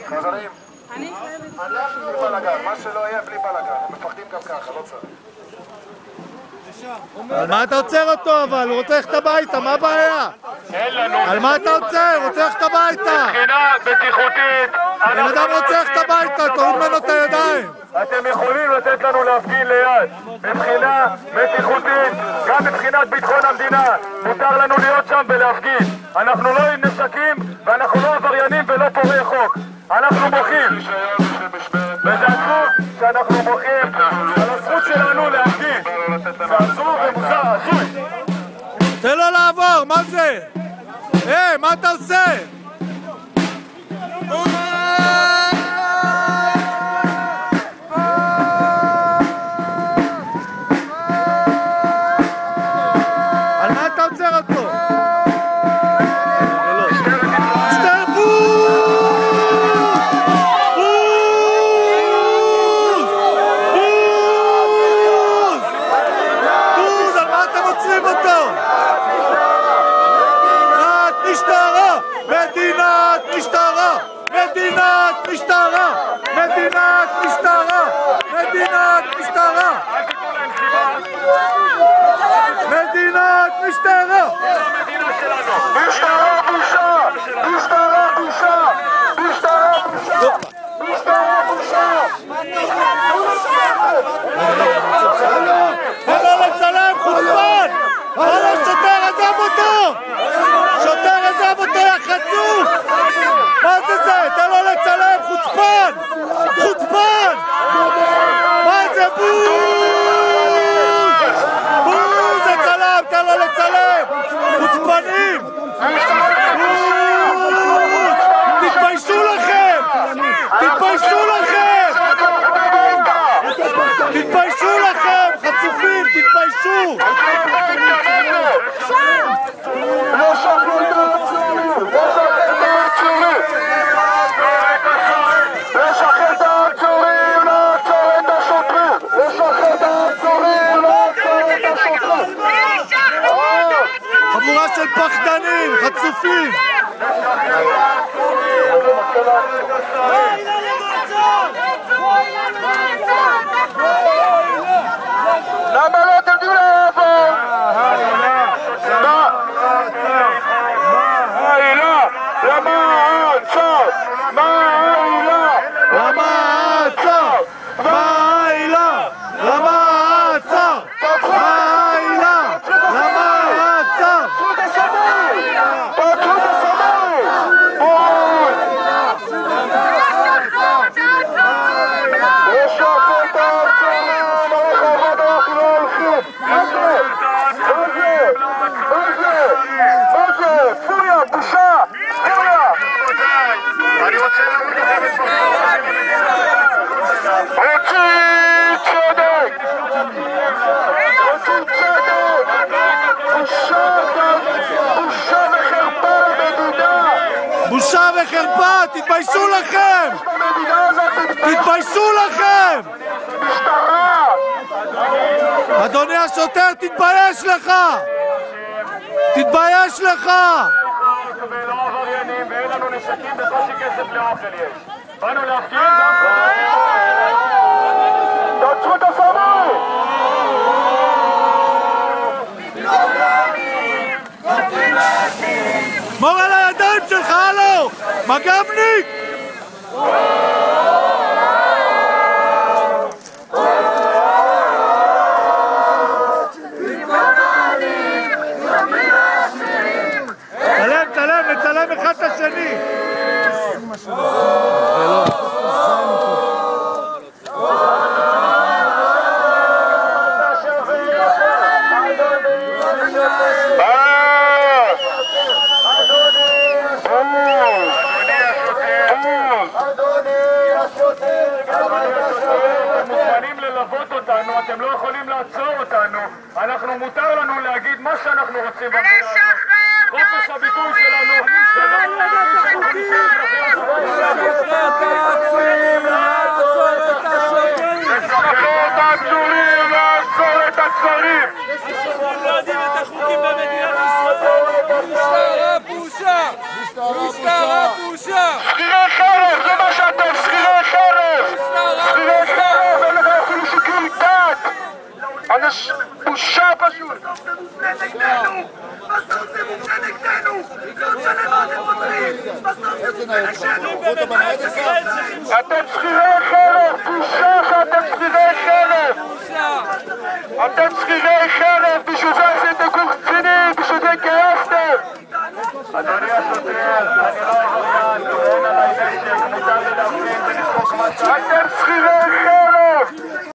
חברים, אני בלי בלגן, מה שלא יהיה בלי בלגן, הם מפחדים גם ככה, לא צריך. על מה אתה עוצר אותו אבל? הוא רוצה ללכת הביתה, מה הבעיה? על מה אתה עוצר? הוא רוצה ללכת הביתה. מבחינה בטיחותית, בן אדם רוצה ללכת הביתה, תוריד ממנו את הידיים. אתם יכולים לתת לנו להפגין ליד. מבחינה בטיחותית, גם מבחינת ביטחון המדינה, מותר לנו להיות שם ולהפגין. אנחנו לא עם נשקים ואנחנו לא עבריינים ולא פורעי חוק. אנחנו מוחים. וזה עצוב שאנחנו מוחים על הזכות שלנו להפגין. זה עצוב ומוזר, עצוי. תן לו לעבור, מה זה? מה אתה עושה? על מה אתה עוצר אותו? תתביישו לכם, חצופים, תתביישו! חבורה של פחדנים, חצופים! למה לא תדעו לעבור? מה העילה? למה העצר? מה העילה? למה העצר? מה העילה? למה העצר? מה העילה? למה העצר? פתחו את הסמוי! יש לכם את העצרים! הרחובות אנחנו לא הולכים! מה זה? פוריה! בושה! פוריה! אני רוצה להגיד לכם את רוצים צדק! רוצים צדק! בושה וחרפה למדינה! בושה וחרפה! תתביישו לכם! תתביישו לכם! משטרה! אדוני השוטר, תתבייש לך! תתבייש לך! ולא עבריינים ואין לנו נשקים בקושי כסף לאוכל יש. באנו להפגין תעצרו את הסמוי! מור על הידיים שלך, הלו! מג"בניק! נצלם אחד את השני. אתם לא יכולים לעצור אותנו, מותר לנו להגיד מה שאנחנו רוצים במדינה הזאת. חופש הביטוי שלנו לשחרר את העצורים, לעצור את הצרים. לא יודעים את החוקים במדינת ישראל. משטרה בושה! משטרה בושה! שכירי חרב! בושה פשוט! בסוף זה מופנה נגדנו! בסוף זה מופנה נגדנו! לא משנה מה אתם רוצים! בסוף זה מופנה נגדנו! אתם שכירי חרב! בושה שאתם שכירי חרב! אתם שכירי חרב! בשביל זה עשיתם קורס קצינים! בשביל זה התגייסתם! אדוני השוטר, אני לא עבריין, אין עליי נשק, מותר לי להפגין ולזרוק מה ש... אתם שכירי חרב!